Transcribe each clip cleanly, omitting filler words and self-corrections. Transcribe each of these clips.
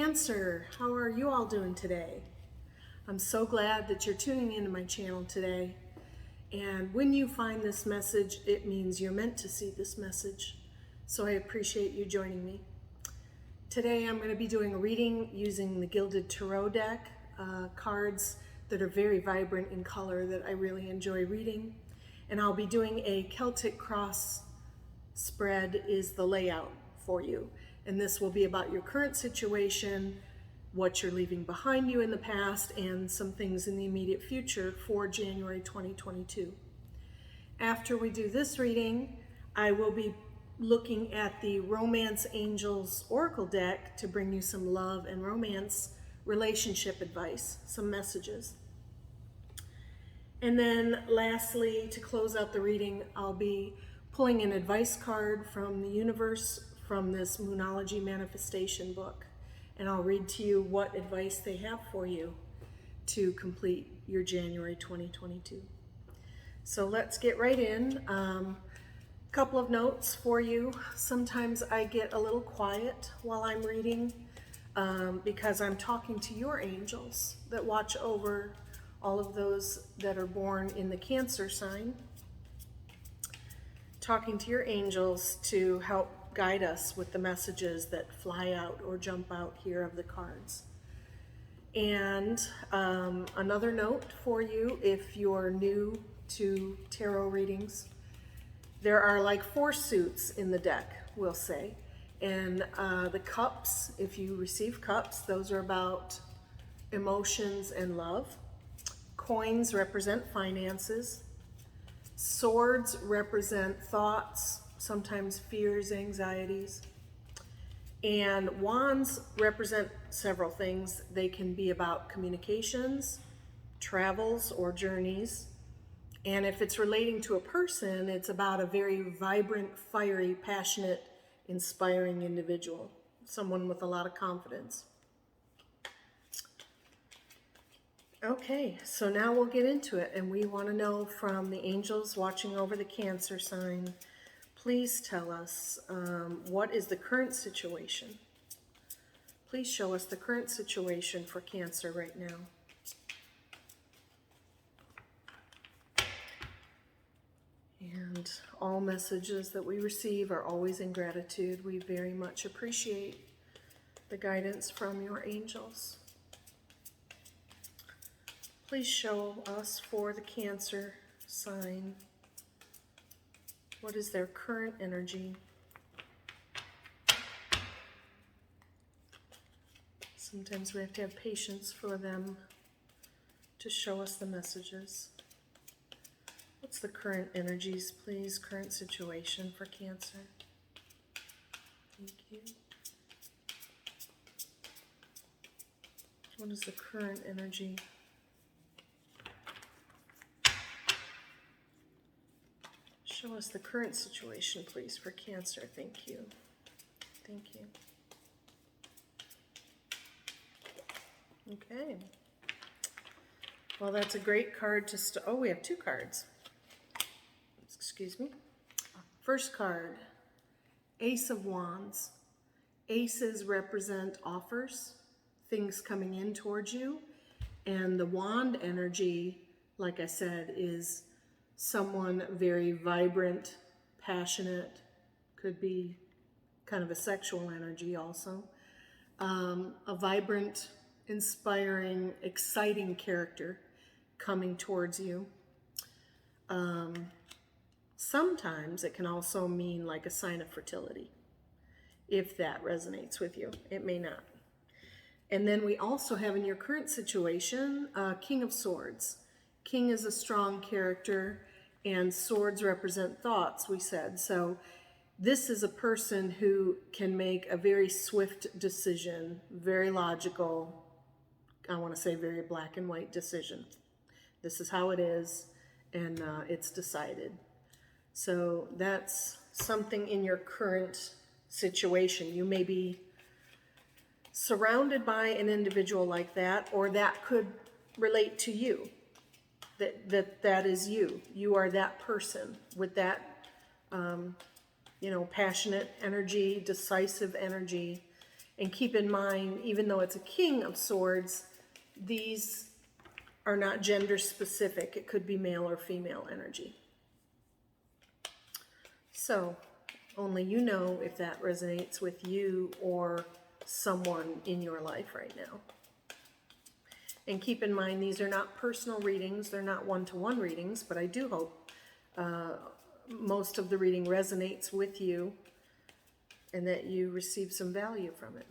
Cancer, how are you all doing today? I'm so glad that you're tuning into my channel today. And when you find this message, it means you're meant to see this message. So I appreciate you joining me. Today I'm going to be doing a reading using the Gilded Tarot deck, cards that are very vibrant in color that I really enjoy reading. And I'll be doing a Celtic cross spread is the layout for you. And this will be about your current situation, what you're leaving behind you in the past, and some things in the immediate future for January 2022. After we do this reading, I will be looking at the Romance Angels Oracle deck to bring you some love and romance relationship advice, some messages. And then lastly, to close out the reading, I'll be pulling an advice card from the universe from this Moonology Manifestation book. And I'll read to you what advice they have for you to complete your January 2022. So let's get right in. Couple of notes for you. Sometimes I get a little quiet while I'm reading because I'm talking to your angels that watch over all of those that are born in the Cancer sign. Talking to your angels to help guide us with the messages that fly out or jump out here of the cards. And another note for you, if you're new to tarot readings, there are like 4 suits in the deck, we'll say. And the cups, if you receive cups, those are about emotions and love. Coins represent finances. Swords represent thoughts, sometimes fears, anxieties. And wands represent several things. They can be about communications, travels, or journeys. And if it's relating to a person, it's about a very vibrant, fiery, passionate, inspiring individual, someone with a lot of confidence. Okay, so now we'll get into it, and we want to know from the angels watching over the Cancer sign, please tell us what is the current situation. Please show us the current situation for Cancer right now. And all messages that we receive are always in gratitude. We very much appreciate the guidance from your angels. Please show us for the Cancer sign, what is their current energy? Sometimes we have to have patience for them to show us the messages. What's the current energies, please? Current situation for Cancer. Thank you. What is the current energy? Show us the current situation, please, for Cancer. Thank you. Thank you. Okay. Well, that's a great card to start. Oh, we have 2 cards. Excuse me. First card, Ace of Wands. Aces represent offers, things coming in towards you. And the wand energy, like I said, is someone very vibrant, passionate, could be kind of a sexual energy also. A vibrant, inspiring, exciting character coming towards you. Sometimes it can also mean like a sign of fertility, if that resonates with you. It may not. And then we also have in your current situation, King of Swords. King is a strong character, and swords represent thoughts, we said. So this is a person who can make a very swift decision, very logical, I want to say very black and white decision. This is how it is, and it's decided. So that's something in your current situation. You may be surrounded by an individual like that, or that could relate to you. That is you. You are that person with that, passionate energy, decisive energy, And keep in mind, even though it's a King of Swords, these are not gender specific. It could be male or female energy. So only you know if that resonates with you or someone in your life right now. And keep in mind, these are not personal readings. They're not one-to-one readings, but I do hope most of the reading resonates with you and that you receive some value from it.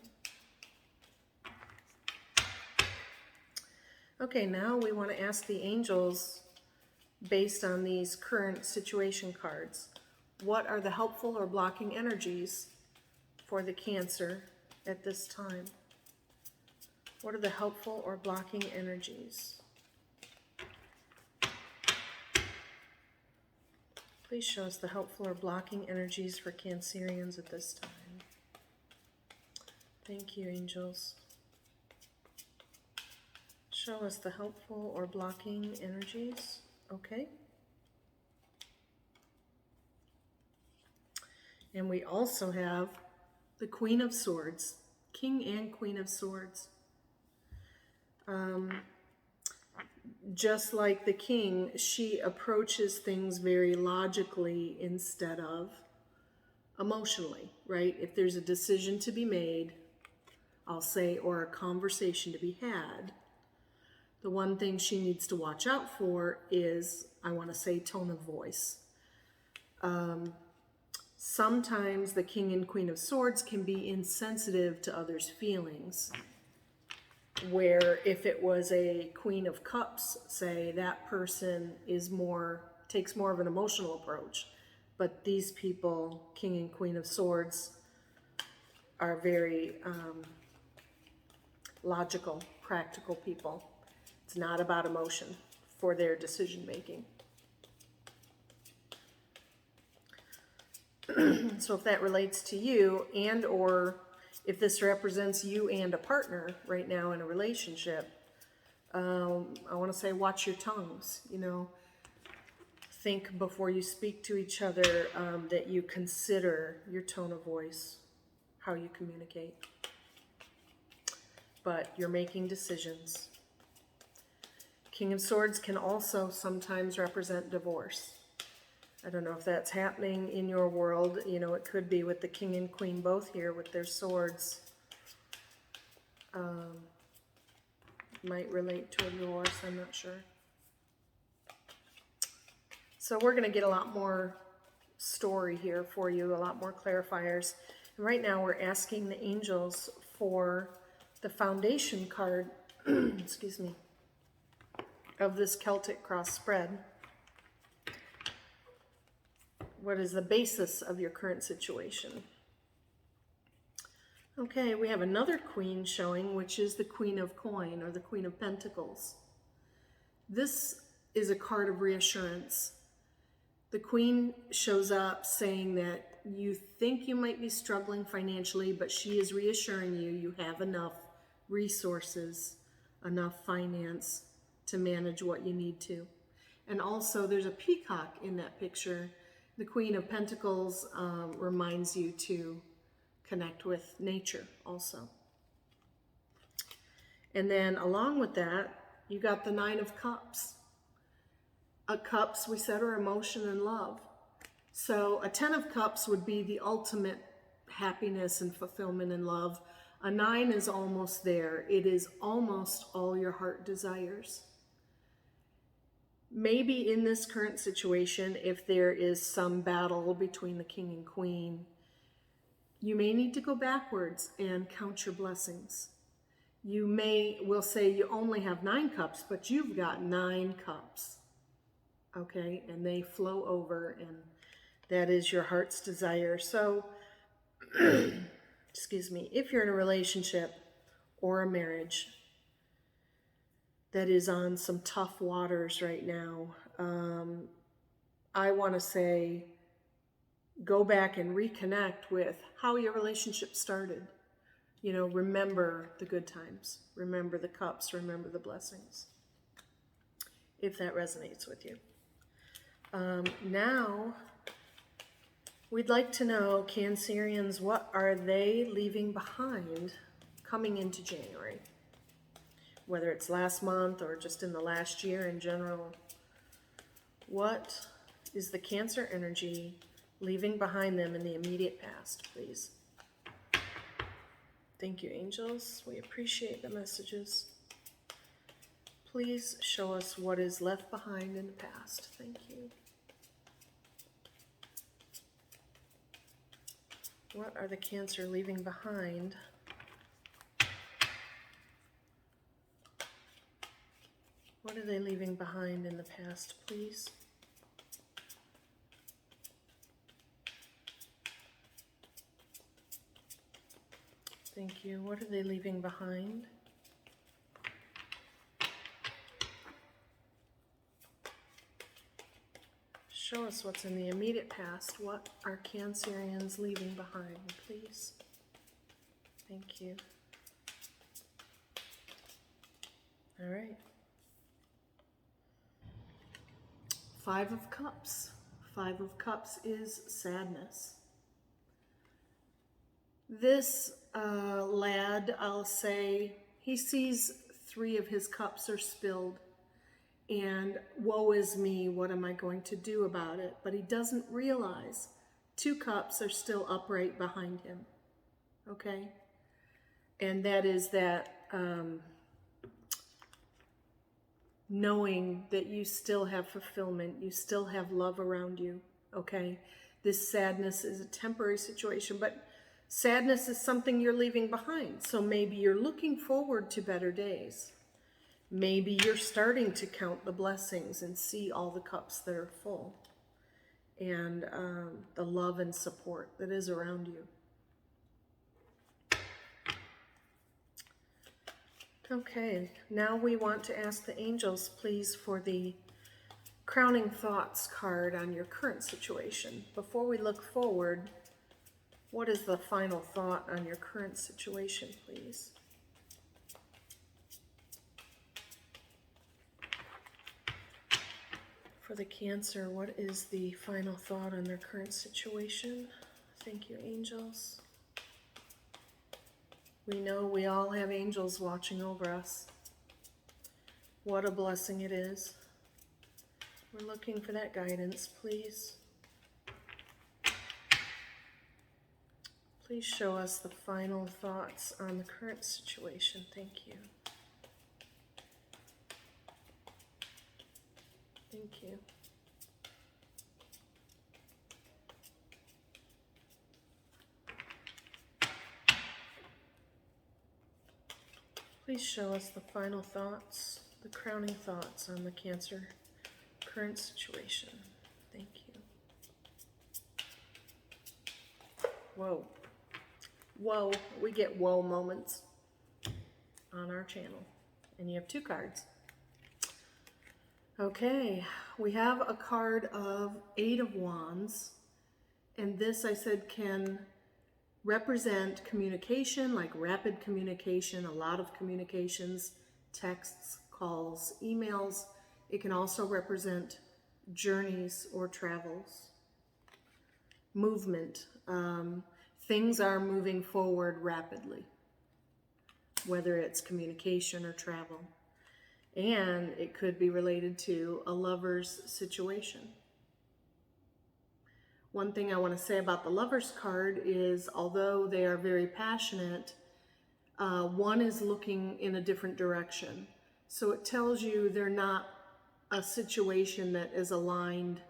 Okay, now we want to ask the angels, based on these current situation cards, what are the helpful or blocking energies for the Cancer at this time? What are the helpful or blocking energies? Please show us the helpful or blocking energies for Cancerians at this time. Thank you, angels. Show us the helpful or blocking energies. Okay. And we also have the Queen of Swords, King and Queen of Swords. Just like the King, she approaches things very logically instead of emotionally, right? If there's a decision to be made, I'll say, or a conversation to be had, the one thing she needs to watch out for is, I want to say, tone of voice. Sometimes the King and Queen of Swords can be insensitive to others' feelings, where if it was a Queen of Cups, say, that person takes more of an emotional approach. But these people, King and Queen of Swords, are very logical, practical people. It's not about emotion for their decision making. So if that relates to you, and or if this represents you and a partner right now in a relationship, I want to say watch your tongues. Think before you speak to each other, that you consider your tone of voice, how you communicate. But you're making decisions. King of Swords can also sometimes represent divorce. I don't know if that's happening in your world. It could be with the King and Queen both here with their swords. Might relate to a divorce, I'm not sure. So we're going to get a lot more story here for you, a lot more clarifiers. And right now we're asking the angels for the foundation card, excuse me, of this Celtic cross spread. What is the basis of your current situation? Okay, we have another queen showing, which is the Queen of Coin, or the Queen of Pentacles. This is a card of reassurance. The Queen shows up saying that you think you might be struggling financially, but she is reassuring you you have enough resources, enough finance to manage what you need to. And also there's a peacock in that picture. The Queen of Pentacles reminds you to connect with nature also. And then along with that, you got the Nine of Cups. Cups, we said, are emotion and love. So a 10 of Cups would be the ultimate happiness and fulfillment and love. A 9 is almost there. It is almost all your heart desires. Maybe in this current situation, if there is some battle between the King and Queen, you may need to go backwards and count your blessings. Will say you only have 9 cups, but you've got 9 cups. Okay, and they flow over, and that is your heart's desire. So, excuse me, if you're in a relationship or a marriage that is on some tough waters right now, I want to say go back and reconnect with how your relationship started. Remember the good times, remember the cups, remember the blessings, if that resonates with you. Now We'd like to know, Cancerians, what are they leaving behind coming into January? Whether it's last month or just in the last year in general. What is the Cancer energy leaving behind them in the immediate past, please? Thank you, angels. We appreciate the messages. Please show us what is left behind in the past. Thank you. What are the Cancer leaving behind? What are they leaving behind in the past, please? Thank you. What are they leaving behind? Show us what's in the immediate past. What are Cancerians leaving behind, please? Thank you. All right. 5 of Cups. 5 of Cups is sadness. This lad, I'll say, he sees 3 of his cups are spilled. And woe is me, what am I going to do about it? But he doesn't realize 2 cups are still upright behind him. Okay? And that is that knowing that you still have fulfillment, you still have love around you. Okay? This sadness is a temporary situation, but sadness is something you're leaving behind. So maybe you're looking forward to better days. Maybe you're starting to count the blessings and see all the cups that are full and the love and support that is around you. Okay, now we want to ask the angels, please, for the crowning thoughts card on your current situation. Before we look forward, what is the final thought on your current situation, please? For the Cancer, what is the final thought on their current situation? Thank you, angels. We know we all have angels watching over us. What a blessing it is. We're looking for that guidance, please. Please show us the final thoughts on the current situation. Thank you. Thank you. Please show us the final thoughts, the crowning thoughts on the Cancer current situation. Thank you. Whoa. Whoa. We get whoa moments on our channel. And you have 2 cards. Okay, we have a card of 8 of Wands, and this, I said, can represent communication, like rapid communication, a lot of communications, texts, calls, emails. It can also represent journeys or travels, movement. Things are moving forward rapidly, whether it's communication or travel. And it could be related to a lover's situation. One thing I want to say about the Lover's card is, although they are very passionate, one is looking in a different direction. So it tells you they're not a situation that is aligned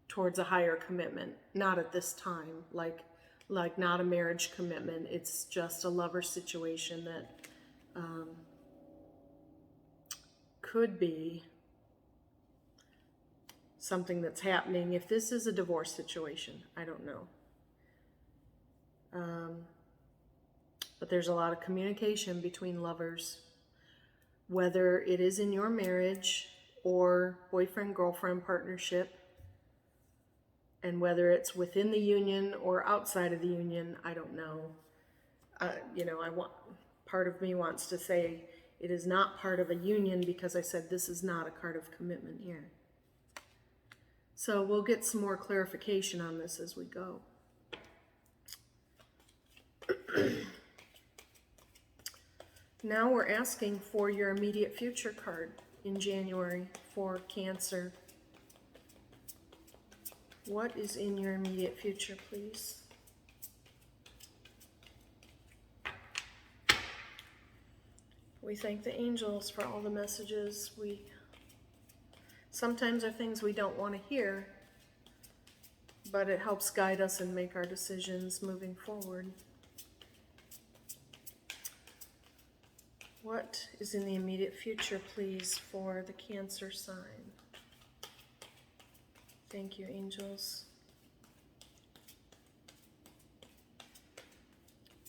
towards a higher commitment. Not at this time, like not a marriage commitment. It's just a lover situation that could be something that's happening. If this is a divorce situation, I don't know. But there's a lot of communication between lovers, whether it is in your marriage or boyfriend-girlfriend partnership, and whether it's within the union or outside of the union, I don't know. Part of me wants to say it is not part of a union, because I said this is not a card of commitment here. So we'll get some more clarification on this as we go. Now we're asking for your immediate future card in January for Cancer. What is in your immediate future, please? We thank the angels for all the messages. Sometimes are things we don't want to hear, but it helps guide us and make our decisions moving forward. What is in the immediate future, please, for the Cancer sign? Thank you, angels.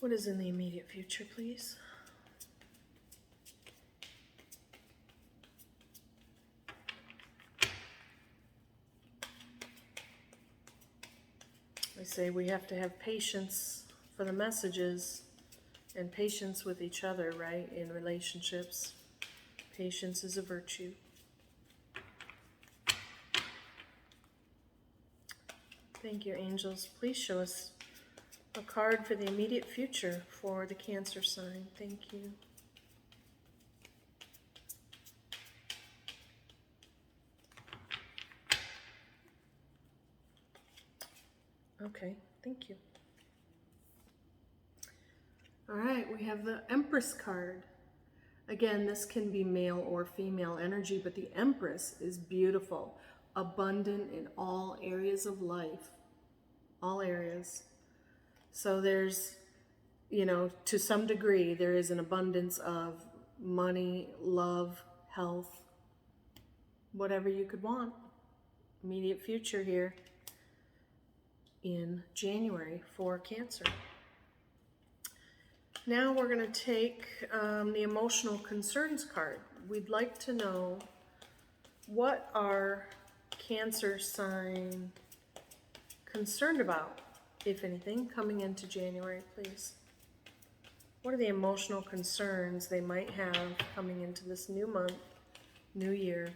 What is in the immediate future, please? I say we have to have patience for the messages and patience with each other, right? In relationships, patience is a virtue. Thank you, angels. Please show us a card for the immediate future for the Cancer sign. Thank you. Okay, thank you. All right, we have the Empress card. Again, this can be male or female energy, but the Empress is beautiful, abundant in all areas of life, all areas. So there's, to some degree, there is an abundance of money, love, health, whatever you could want. Immediate future here in January for Cancer. Now we're going to take the emotional concerns card. We'd like to know, what are Cancer sign concerned about, if anything, coming into January, please? What are the emotional concerns they might have coming into this new month, new year?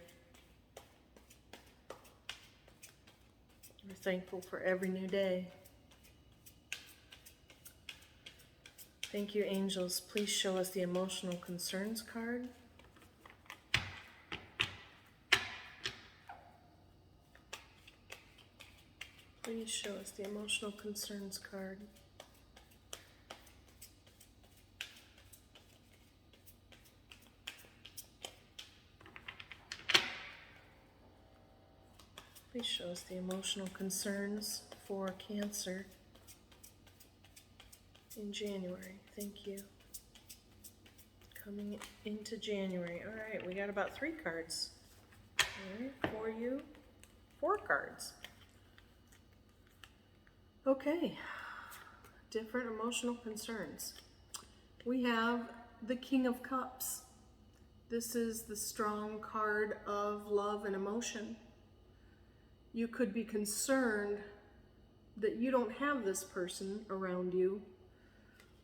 We're thankful for every new day. Thank you, angels. Please show us the emotional concerns card. Please show us the emotional concerns card. Please show us the emotional concerns for Cancer in January. Thank you. Coming into January. All right, we got about 3 cards. All right, for you, 4 cards. Okay, different emotional concerns. We have the King of Cups. This is the strong card of love and emotion. You could be concerned that you don't have this person around you,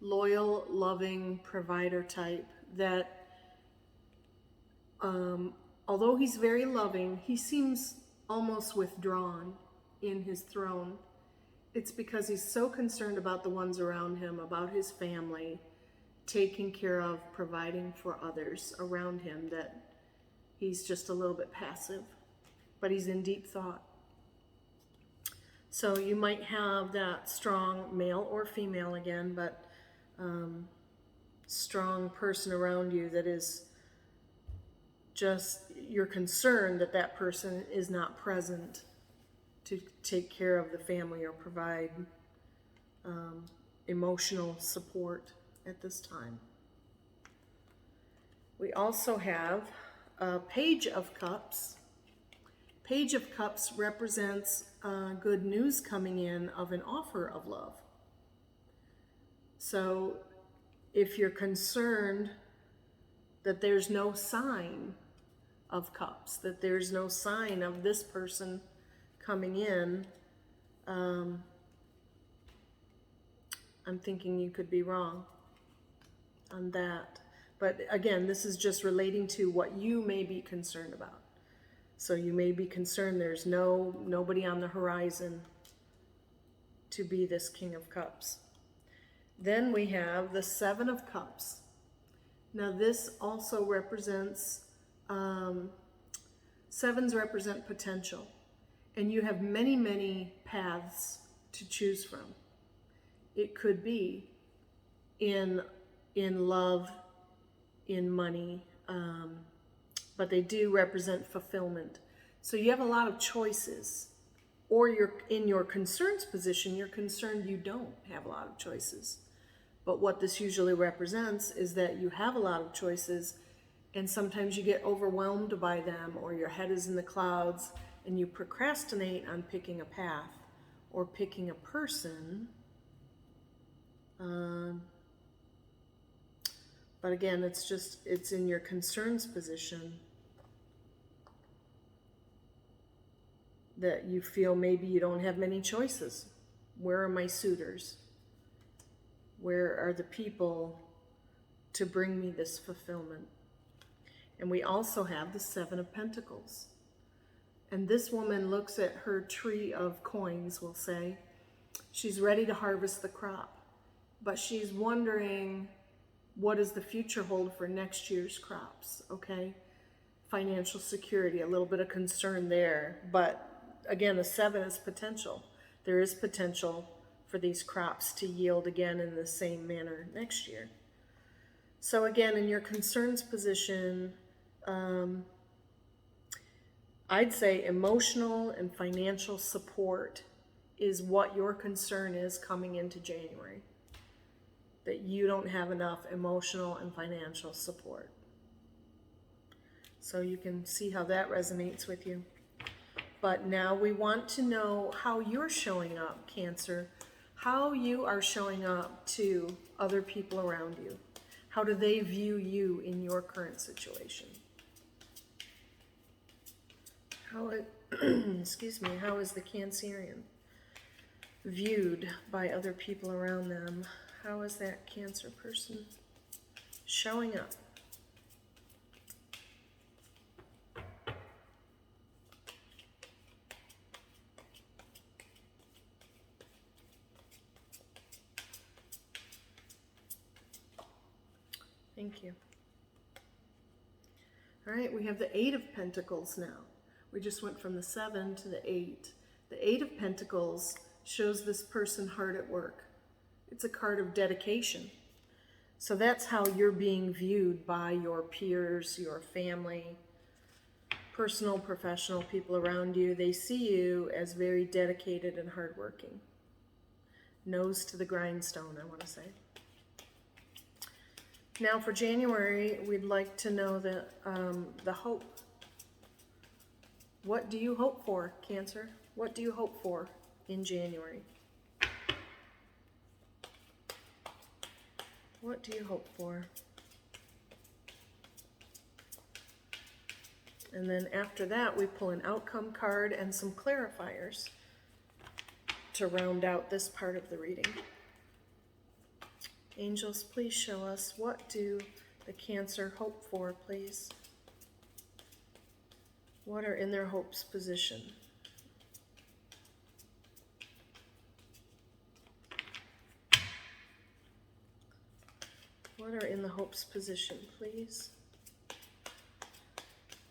loyal, loving, provider type, that although he's very loving, he seems almost withdrawn in his throne. It's because he's so concerned about the ones around him, about his family, taking care of, providing for others around him, that he's just a little bit passive, but he's in deep thought. So you might have that strong male or female again, but strong person around you that is just, you're concerned that that person is not present to take care of the family or provide emotional support at this time. We also have a Page of Cups. Page of Cups represents good news coming in of an offer of love. So if you're concerned that there's no sign of cups, that there's no sign of this person coming in, I'm thinking you could be wrong on that. But again, this is just relating to what you may be concerned about. So you may be concerned there's nobody on the horizon to be this King of Cups. Then we have the Seven of Cups. Now this also represents, sevens represent potential. And you have many, many paths to choose from. It could be in love, in money, but they do represent fulfillment. So you have a lot of choices. Or you're in your concerns position, you're concerned you don't have a lot of choices. But what this usually represents is that you have a lot of choices, and sometimes you get overwhelmed by them, or your head is in the clouds, and you procrastinate on picking a path or picking a person. But again, it's in your concerns position that you feel maybe you don't have many choices. Where are my suitors? Where are the people to bring me this fulfillment? And we also have the Seven of Pentacles. And this woman looks at her tree of coins, we'll say. She's ready to harvest the crop, but she's wondering, what does the future hold for next year's crops, okay? Financial security, a little bit of concern there. But again, a seven is potential. There is potential for these crops to yield again in the same manner next year. So again, in your concerns position, I'd say emotional and financial support is what your concern is coming into January. That you don't have enough emotional and financial support. So you can see how that resonates with you. But now we want to know how you're showing up, Cancer. How you are showing up to other people around you. How do they view you in your current situation? Excuse me, how is the Cancerian viewed by other people around them? How is that Cancer person showing up? Thank you. All right, we have the Eight of Pentacles now. We just went from the Seven to the Eight. The Eight of Pentacles shows this person hard at work. It's a card of dedication. So that's how you're being viewed by your peers, your family, personal, professional people around you. They see you as very dedicated and hardworking. Nose to the grindstone, I want to say. Now for January, we'd like to know the hope. What do you hope for, Cancer? What do you hope for in January? What do you hope for? And then after that, we pull an outcome card and some clarifiers to round out this part of the reading. Angels, please show us, what do the Cancer hope for, please? What are in their hopes position? What are in the hopes position, please?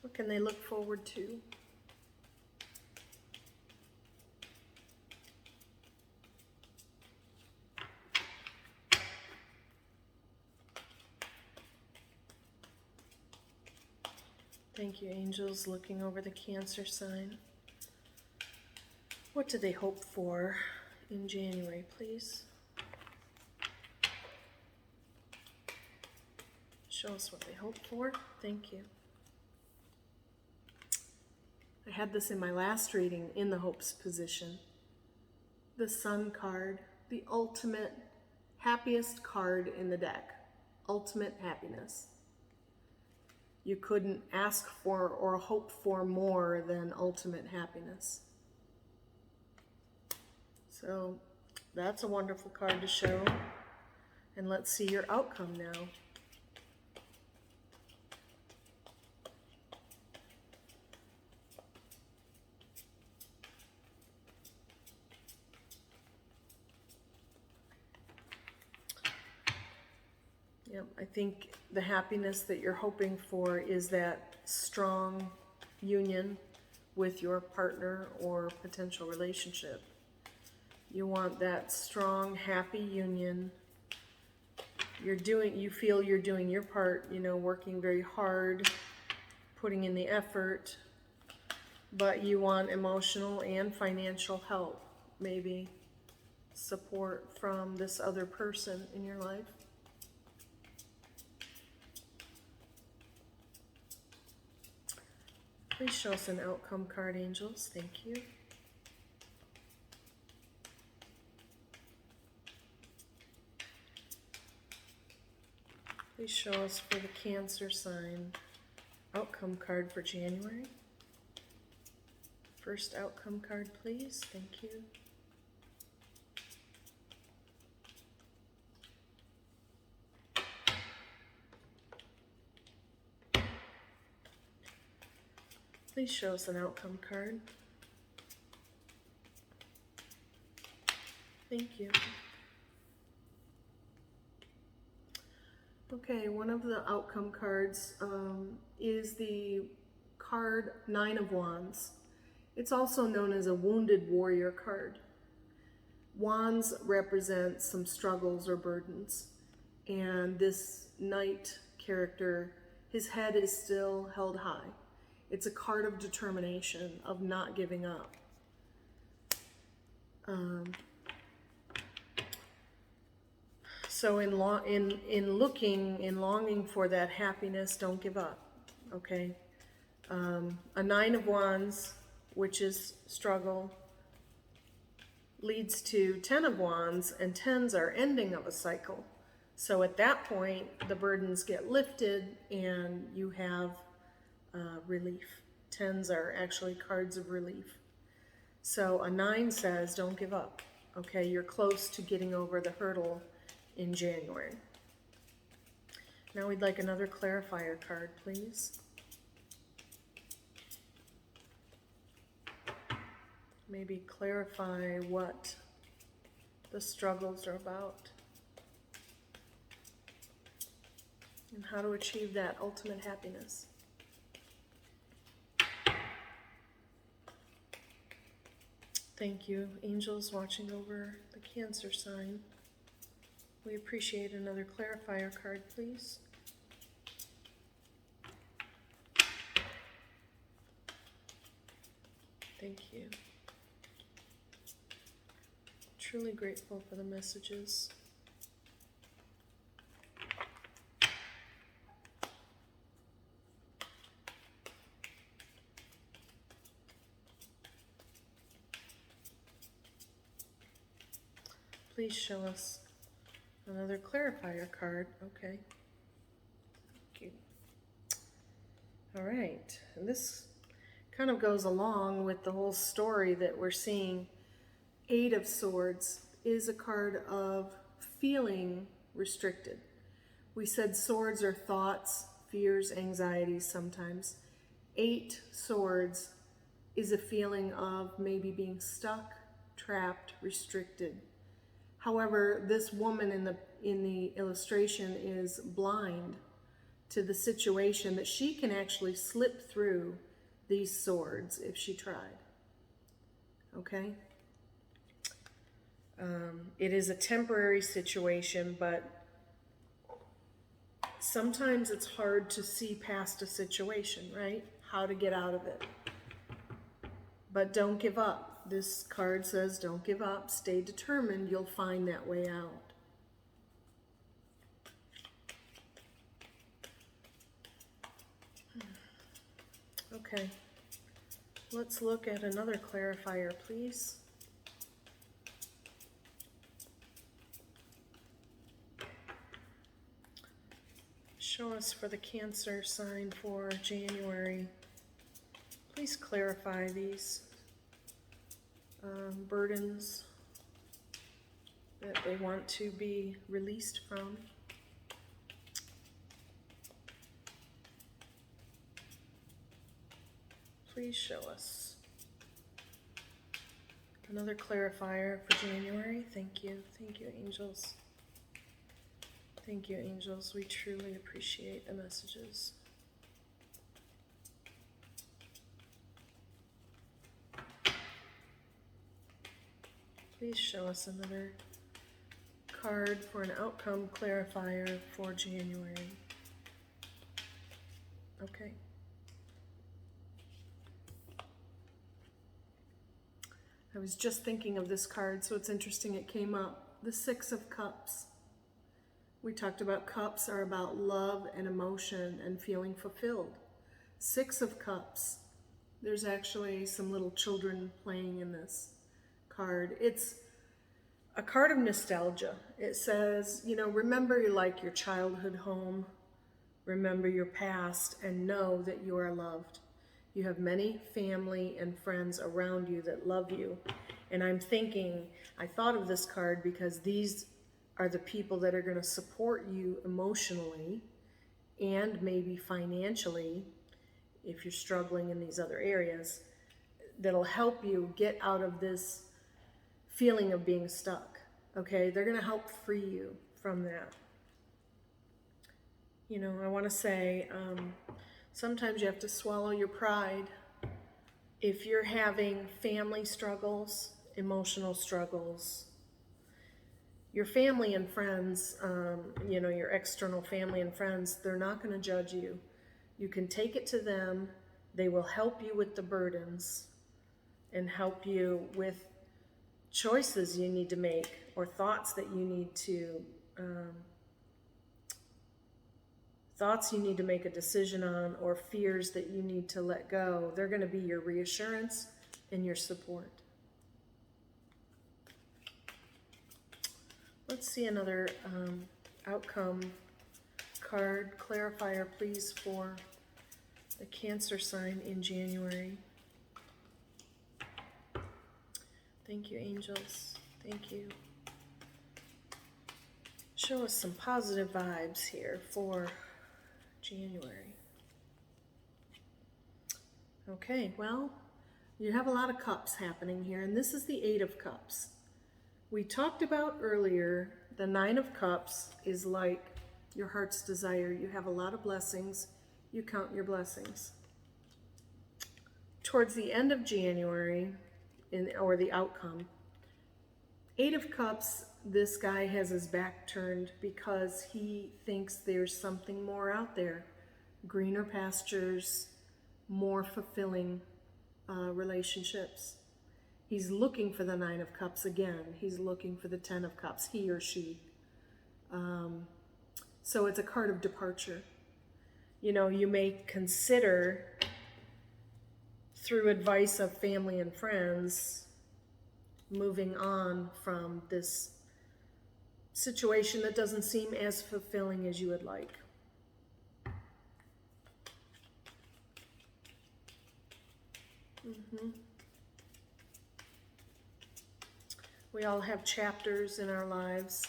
What can they look forward to? Thank you, angels, looking over the Cancer sign. What do they hope for in January, please? Show us what they hope for. Thank you. I had this in my last reading in the hopes position. The Sun card, the ultimate happiest card in the deck. Ultimate happiness. You couldn't ask for or hope for more than ultimate happiness. So that's a wonderful card to show. And let's see your outcome now. Yep, I think the happiness that you're hoping for is that strong union with your partner or potential relationship. You want that strong, happy union. You feel you're doing your part, you know, working very hard, putting in the effort, but you want emotional and financial help, maybe support from this other person in your life. Please show us an outcome card, angels. Thank you. Please show us for the Cancer sign outcome card for January. First outcome card, please. Thank you. Please show us an outcome card. Thank you. Okay, one of the outcome cards is the card 9 of Wands. It's also known as a wounded warrior card. Wands represent some struggles or burdens, and this knight character, his head is still held high. It's a card of determination, of not giving up. So in longing for that happiness, don't give up, okay? A 9 of Wands, which is struggle, leads to 10 of Wands, and 10s are ending of a cycle. So at that point, the burdens get lifted and you have relief. 10s are actually cards of relief. So a 9 says, don't give up, okay? You're close to getting over the hurdle in January. Now we'd like another clarifier card, please. Maybe clarify what the struggles are about and how to achieve that ultimate happiness. Thank you, angels watching over the Cancer sign. We appreciate another clarifier card, please. Thank you. Truly grateful for the messages. Please show us another clarifier card. Okay. Thank you. All right. And this kind of goes along with the whole story that we're seeing. 8 of Swords is a card of feeling restricted. We said swords are thoughts, fears, anxieties sometimes. 8 Swords is a feeling of maybe being stuck, trapped, restricted. However, this woman in the illustration is blind to the situation that she can actually slip through these swords if she tried. Okay? It is a temporary situation, but sometimes it's hard to see past a situation, right? How to get out of it. But don't give up. This card says don't give up. Stay determined. You'll find that way out. Okay. Let's look at another clarifier, please. Show us for the Cancer sign for January. Please clarify these burdens that they want to be released from. Please show us another clarifier for January. Thank you. Thank you, angels. Thank you, angels. We truly appreciate the messages. Please show us another card for an outcome clarifier for January. Okay. I was just thinking of this card, so it's interesting it came up. The Six of Cups. We talked about cups are about love and emotion and feeling fulfilled. Six of Cups. There's actually some little children playing in this card. It's a card of nostalgia. It says, you know, remember like your childhood home, remember your past, and know that you are loved. You have many family and friends around you that love you. And I'm thinking, I thought of this card because these are the people that are going to support you emotionally and maybe financially if you're struggling in these other areas, that'll help you get out of this feeling of being stuck. Okay, they're going to help free you from that. You know, I want to say sometimes you have to swallow your pride. If you're having family struggles, emotional struggles, your family and friends, you know, your external family and friends, they're not going to judge you. You can take it to them. They will help you with the burdens and help you with choices you need to make or thoughts that you need to, make a decision on, or fears that you need to let go. They're going to be your reassurance and your support. Let's see another outcome card clarifier, please, for the Cancer sign in January. Thank you, angels. Thank you. Show us some positive vibes here for January. Okay, well, you have a lot of cups happening here, and this is the Eight of Cups. We talked about earlier, the Nine of Cups is like your heart's desire. You have a lot of blessings. You count your blessings. Towards the end of January, or the outcome, Eight of Cups, this guy has his back turned because he thinks there's something more out there. Greener pastures, more fulfilling relationships. He's looking for the Nine of Cups again. He's looking for the Ten of Cups, he or she. So it's a card of departure. You know, you may consider, through advice of family and friends, moving on from this situation that doesn't seem as fulfilling as you would like. We all have chapters in our lives,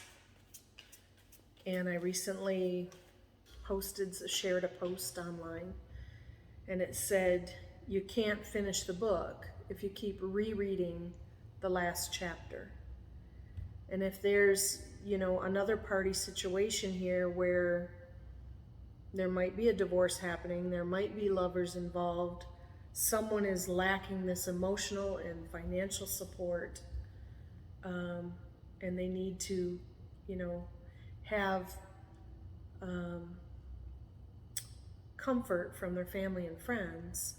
and I recently shared a post online, and it said, you can't finish the book if you keep rereading the last chapter. And if there's, you know, another party situation here where there might be a divorce happening, there might be lovers involved, someone is lacking this emotional and financial support, and they need to, you know, have comfort from their family and friends,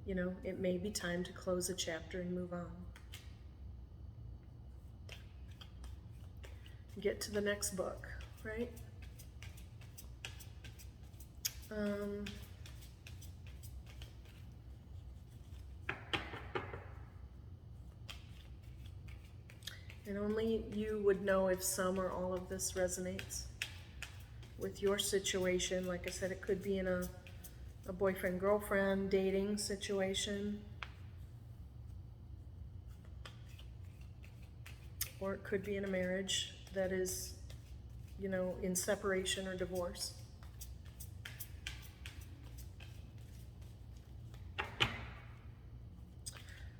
you know, it may be time to close a chapter and move on. Get to the next book, right? And only you would know if some or all of this resonates with your situation. Like I said, it could be in a boyfriend-girlfriend dating situation, or it could be in a marriage that is, you know, in separation or divorce.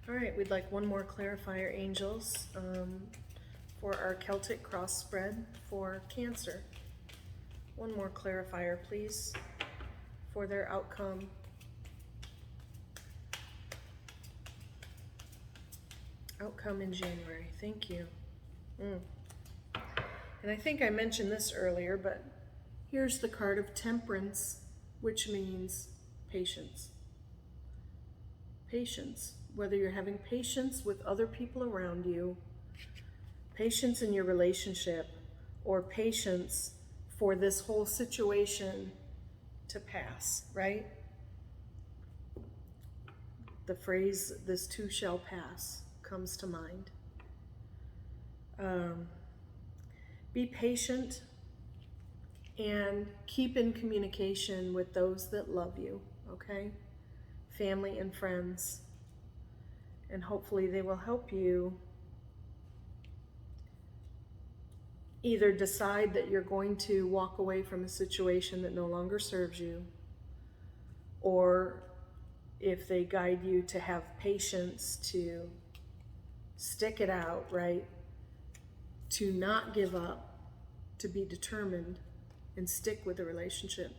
All right, we'd like one more clarifier, angels, for our Celtic cross spread for Cancer One more clarifier, please, for their outcome. Outcome in January. Thank you. And I think I mentioned this earlier, but here's the card of Temperance, which means patience. Patience. Whether you're having patience with other people around you, patience in your relationship, or patience for this whole situation to pass, right? The phrase, "this too shall pass," comes to mind. Be patient and keep in communication with those that love you, okay? Family and friends. And hopefully they will help you either decide that you're going to walk away from a situation that no longer serves you, or if they guide you to have patience to stick it out, right? To not give up, to be determined and stick with the relationship.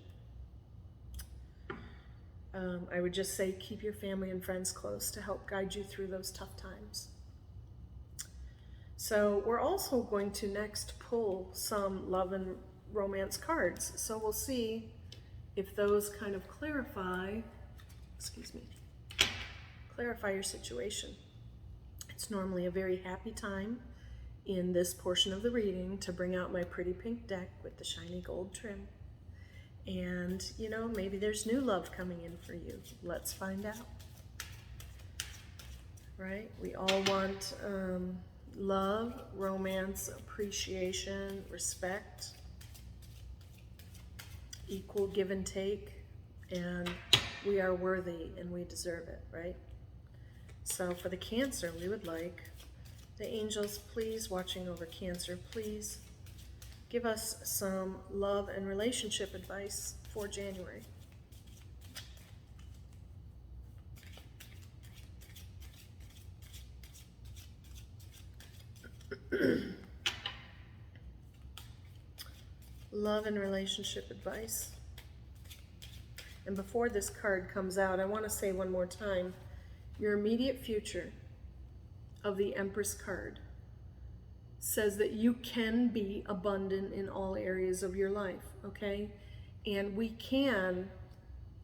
I would just say keep your family and friends close to help guide you through those tough times. So we're also going to next pull some love and romance cards. So we'll see if those kind of clarify your situation. It's normally a very happy time in this portion of the reading to bring out my pretty pink deck with the shiny gold trim. And, you know, maybe there's new love coming in for you. Let's find out. Right? We all want love, romance, appreciation, respect, equal give and take, and we are worthy and we deserve it, right? So for the Cancer, we would like the angels, please, watching over Cancer, please give us some love and relationship advice for January. Love and relationship advice. And before this card comes out, I want to say one more time, your immediate future of the Empress card says that you can be abundant in all areas of your life, okay? And we can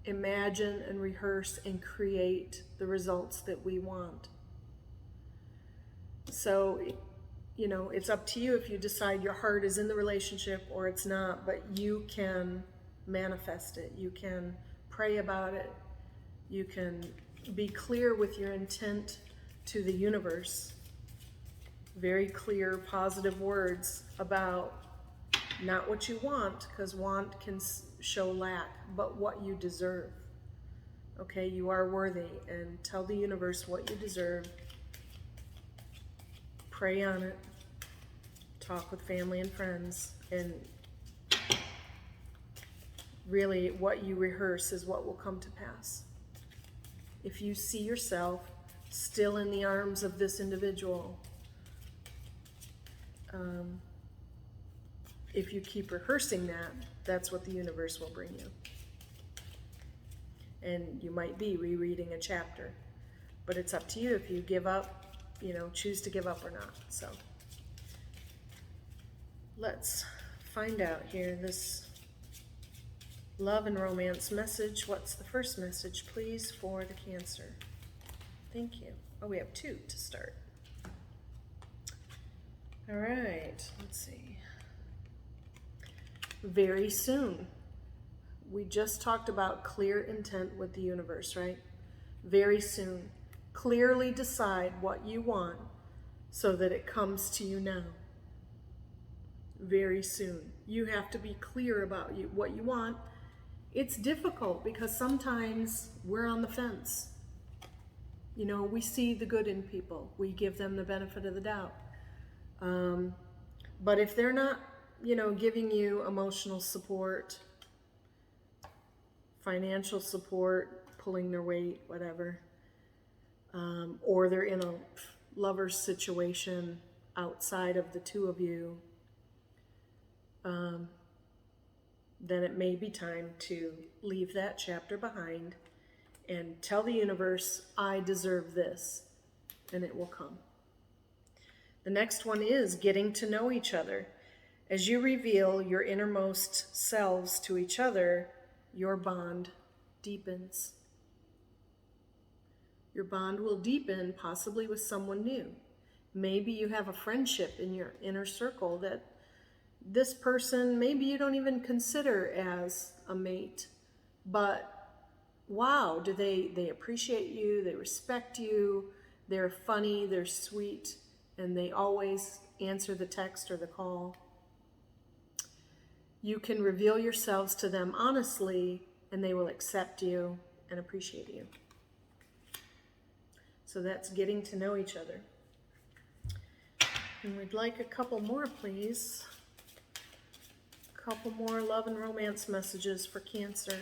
imagine and rehearse and create the results that we want. So, you know, it's up to you if you decide your heart is in the relationship or it's not, but you can manifest it. You can pray about it. You can be clear with your intent to the universe. Very clear, positive words about not what you want, because want can show lack, but what you deserve. Okay, you are worthy, and tell the universe what you deserve. Pray on it. Talk with family and friends, and really what you rehearse is what will come to pass. If you see yourself still in the arms of this individual, if you keep rehearsing that, that's what the universe will bring you. And you might be rereading a chapter, but it's up to you if you give up, you know, choose to give up or not. So let's find out here this love and romance message. What's the first message, please, for the Cancer? Thank you. Oh, we have two to start. All right, let's see. Very soon. We just talked about clear intent with the universe, right? Very soon. Clearly decide what you want so that it comes to you now. Very soon. You have to be clear about what you want. It's difficult because sometimes we're on the fence. You know, we see the good in people. We give them the benefit of the doubt. But if they're not, you know, giving you emotional support, financial support, pulling their weight, whatever, or they're in a lover's situation outside of the two of you, then it may be time to leave that chapter behind and tell the universe, I deserve this, and it will come. The next one is getting to know each other. As you reveal your innermost selves to each other, your bond deepens. Your bond will deepen, possibly with someone new. Maybe you have a friendship in your inner circle that this person, maybe you don't even consider as a mate, but wow, do they appreciate you, they respect you, they're funny, they're sweet, and they always answer the text or the call. You can reveal yourselves to them honestly, and they will accept you and appreciate you. So that's getting to know each other. And we'd like a couple more, please. A couple more love and romance messages for Cancer.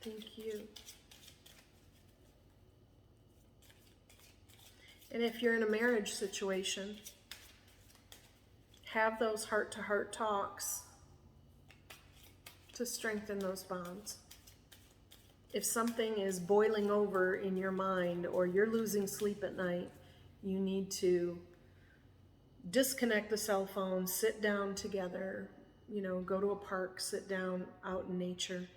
Thank you. And if you're in a marriage situation, have those heart-to-heart talks to strengthen those bonds. If something is boiling over in your mind or you're losing sleep at night, you need to disconnect the cell phone, sit down together, go to a park, sit down out in nature,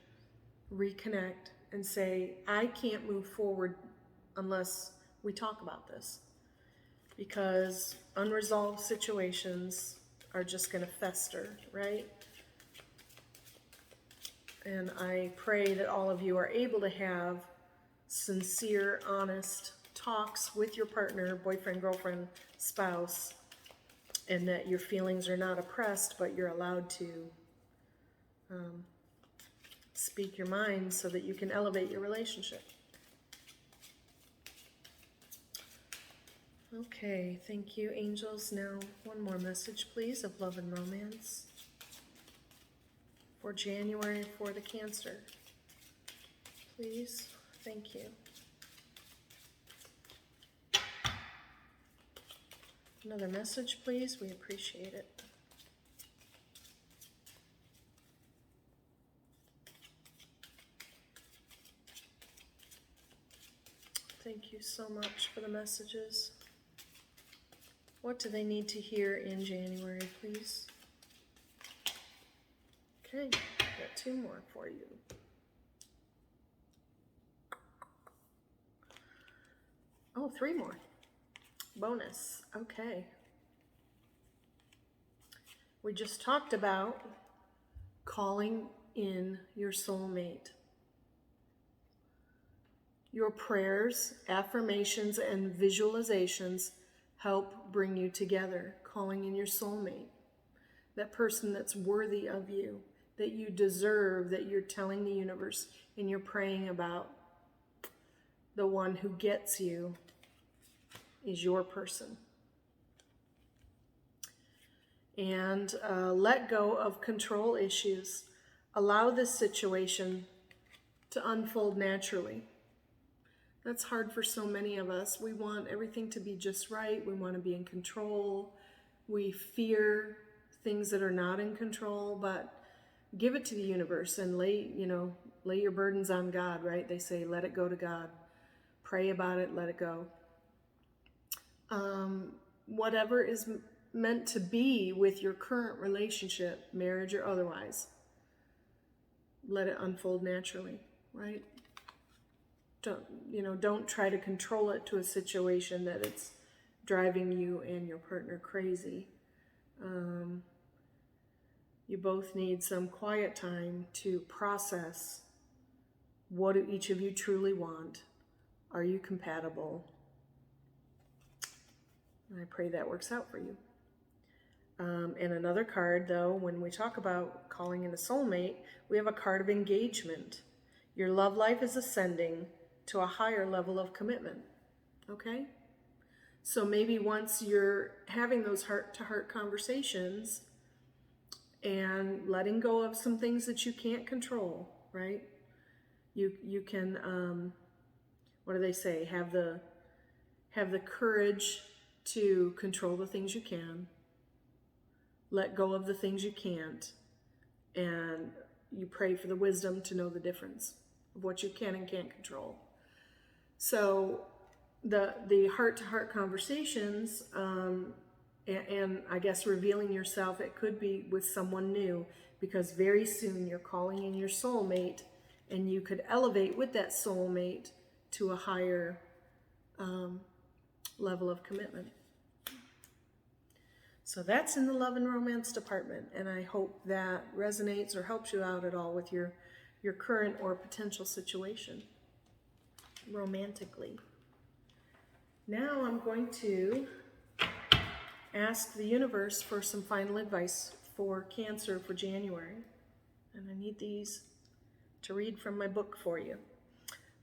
reconnect and say, I can't move forward unless we talk about this, because unresolved situations are just going to fester, right? And I pray that all of you are able to have sincere, honest talks with your partner, boyfriend, girlfriend, spouse, and that your feelings are not oppressed, but you're allowed to speak your mind so that you can elevate your relationship. Okay, thank you, angels. Now, one more message, please, of love and romance for January for the Cancer. Please, thank you. Another message, please. We appreciate it. Thank you so much for the messages. What do they need to hear in January, please? Okay, got two more for you. Oh, three more. Bonus. Okay. We just talked about calling in your soulmate. Your prayers, affirmations, and visualizations help bring you together, calling in your soulmate. That person that's worthy of you, that you deserve, that you're telling the universe and you're praying about. The one who gets you is your person. And let go of control issues. Allow this situation to unfold naturally. That's hard for so many of us. We want everything to be just right. We want to be in control. We fear things that are not in control, but give it to the universe and lay your burdens on God, right? They say, let it go to God. Pray about it, let it go. Whatever is meant to be with your current relationship, marriage or otherwise, let it unfold naturally, right? Don't try to control it to a situation that it's driving you and your partner crazy. You both need some quiet time to process what do each of you truly want. Are you compatible? And I pray that works out for you. And another card, though, when we talk about calling in a soulmate, we have a card of engagement. Your love life is ascending to a higher level of commitment, okay? So maybe once you're having those heart-to-heart conversations and letting go of some things that you can't control, right? You can, what do they say? Have the courage to control the things you can. let go of the things you can't, and you pray for the wisdom to know the difference of what you can and can't control. So the heart-to-heart conversations, and I guess revealing yourself, it could be with someone new, because very soon you're calling in your soulmate, and you could elevate with that soulmate to a higher level of commitment. So that's in the love and romance department, and I hope that resonates or helps you out at all with your current or potential situation romantically. Now I'm going to ask the universe for some final advice for Cancer for January, and I need these to read from my book for you.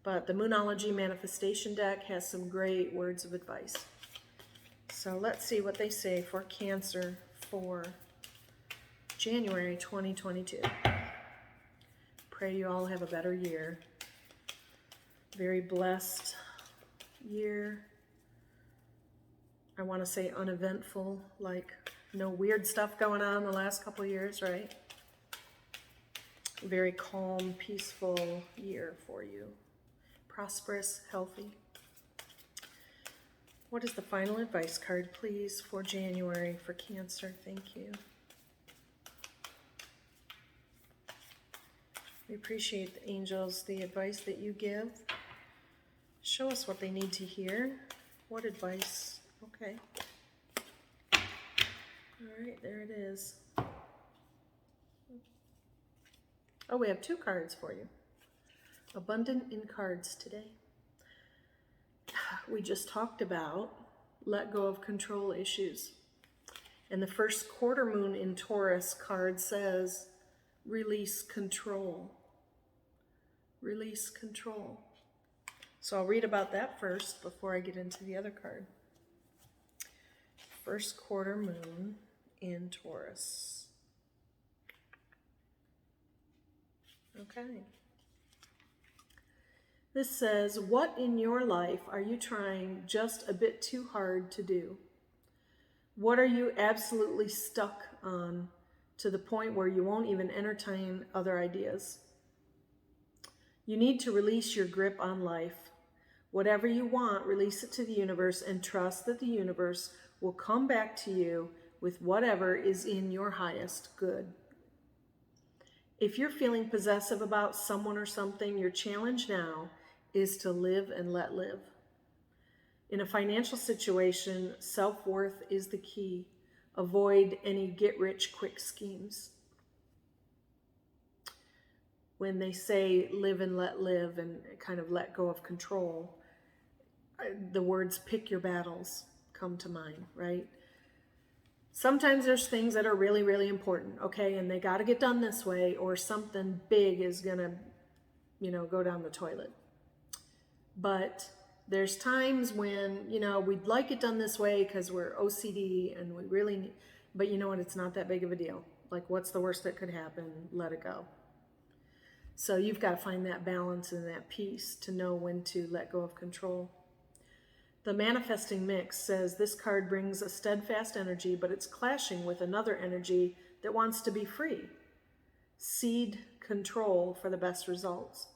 But the Moonology Manifestation deck has some great words of advice. So let's see what they say for Cancer for January 2022. Pray you all have a better year. Very blessed year. I want to say uneventful, like no weird stuff going on the last couple of years, right? Very calm, peaceful year for you. Prosperous, healthy. What is the final advice card, please, for January for Cancer? Thank you. We appreciate the angels, the advice that you give. Show us what they need to hear. What advice? Okay. All right, there it is. Oh, we have 2 cards for you. Abundant in cards today. We just talked about let go of control issues. And the first quarter moon in Taurus card says release control. Release control. So I'll read about that first before I get into the other card. First quarter moon in Taurus. Okay. This says, what in your life are you trying just a bit too hard to do? What are you absolutely stuck on to the point where you won't even entertain other ideas? You need to release your grip on life. Whatever you want, release it to the universe and trust that the universe will come back to you with whatever is in your highest good. If you're feeling possessive about someone or something, your challenge now is to live and let live. In a financial situation, self-worth is the key. Avoid any get-rich-quick schemes. When they say live and let live and kind of let go of control, the words pick your battles come to mind, right? Sometimes there's things that are really, really important, okay, and they got to get done this way, or something big is going to, go down the toilet. But there's times when, we'd like it done this way because we're OCD and we really need, but you know what, it's not that big of a deal. Like, what's the worst that could happen? Let it go. So you've got to find that balance and that peace to know when to let go of control. The manifesting mix says this card brings a steadfast energy, but it's clashing with another energy that wants to be free. Cede control for the best results.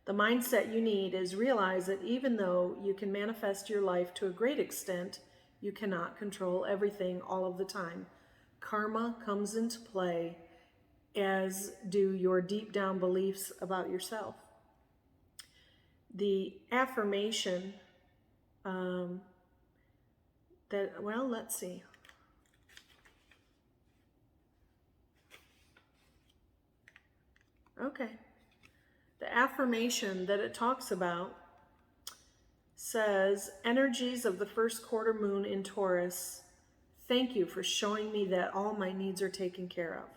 The mindset you need is realize that even though you can manifest your life to a great extent, you cannot control everything all of the time. Karma comes into play, as do your deep down beliefs about yourself. The affirmation let's see. Okay. The affirmation that it talks about says, energies of the first quarter moon in Taurus, thank you for showing me that all my needs are taken care of.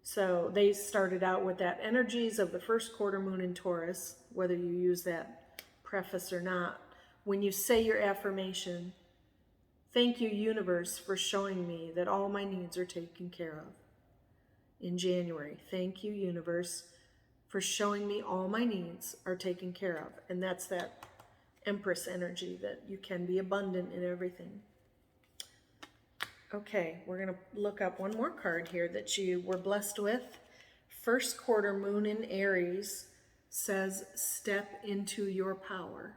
So they started out with that, energies of the first quarter moon in Taurus, whether you use that preface or not. When you say your affirmation, thank you, universe, for showing me that all my needs are taken care of. In January, thank you, universe, for showing me all my needs are taken care of. And that's that Empress energy, that you can be abundant in everything. Okay, we're going to look up one more card here that you were blessed with. First quarter moon in Aries says, step into your power.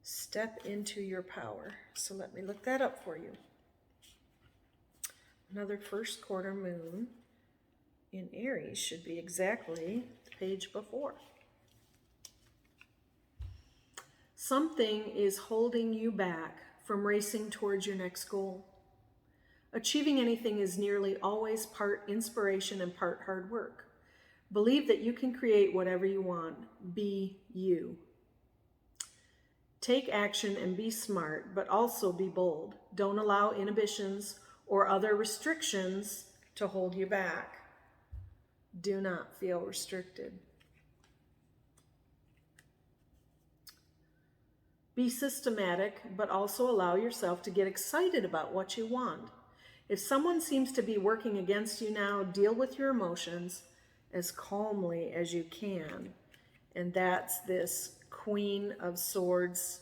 Step into your power. So let me look that up for you. Another first quarter moon in Aries should be exactly the page before. Something is holding you back from racing towards your next goal. Achieving anything is nearly always part inspiration and part hard work. Believe that you can create whatever you want. Be you. Take action and be smart, but also be bold. Don't allow inhibitions or other restrictions to hold you back. Do not feel restricted. Be systematic, but also allow yourself to get excited about what you want. If someone seems to be working against you now, deal with your emotions as calmly as you can. And that's this Queen of Swords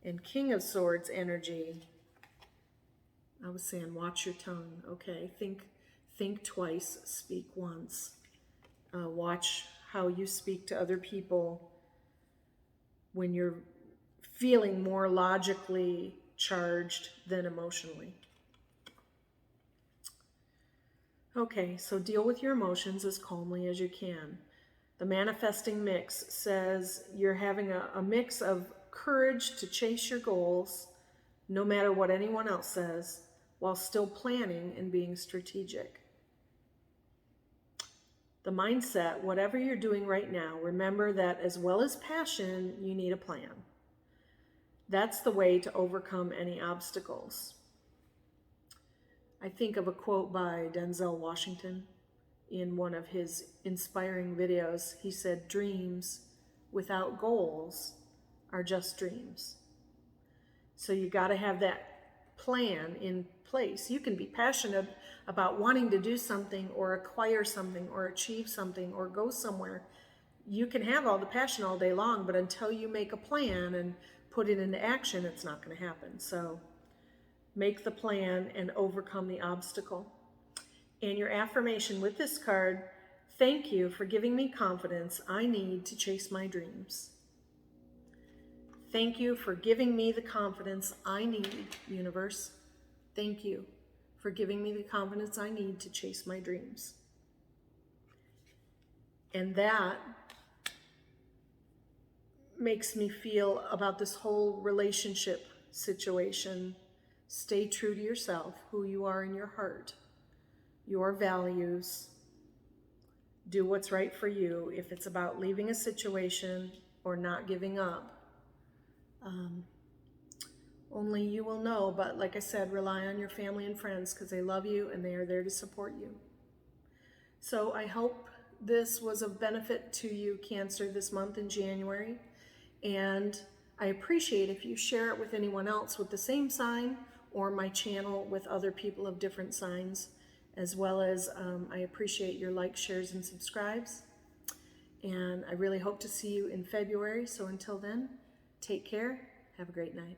and King of Swords energy. I was saying, watch your tongue. Okay, think twice, speak once. Watch how you speak to other people when you're feeling more logically charged than emotionally. Okay, so deal with your emotions as calmly as you can. The manifesting mix says you're having a mix of courage to chase your goals, no matter what anyone else says, while still planning and being strategic. The mindset, whatever you're doing right now, remember that as well as passion, you need a plan. That's the way to overcome any obstacles. I think of a quote by Denzel Washington in one of his inspiring videos. He said, "Dreams without goals are just dreams." So you got to have that plan in place. You can be passionate about wanting to do something or acquire something or achieve something or go somewhere. You can have all the passion all day long, but until you make a plan and put it into action, it's not going to happen. So make the plan and overcome the obstacle. And your affirmation with this card: thank you for giving me confidence I need to chase my dreams. Thank you for giving me the confidence I need, universe. Thank you for giving me the confidence I need to chase my dreams. And that makes me feel about this whole relationship situation. Stay true to yourself, who you are in your heart, your values. Do what's right for you. If it's about leaving a situation or not giving up, only you will know. But like I said, rely on your family and friends because they love you and they are there to support you. So I hope this was of benefit to you, Cancer, this month in January. And I appreciate if you share it with anyone else with the same sign or my channel with other people of different signs, as well as I appreciate your likes, shares, and subscribes. And I really hope to see you in February. So until then, take care. Have a great night.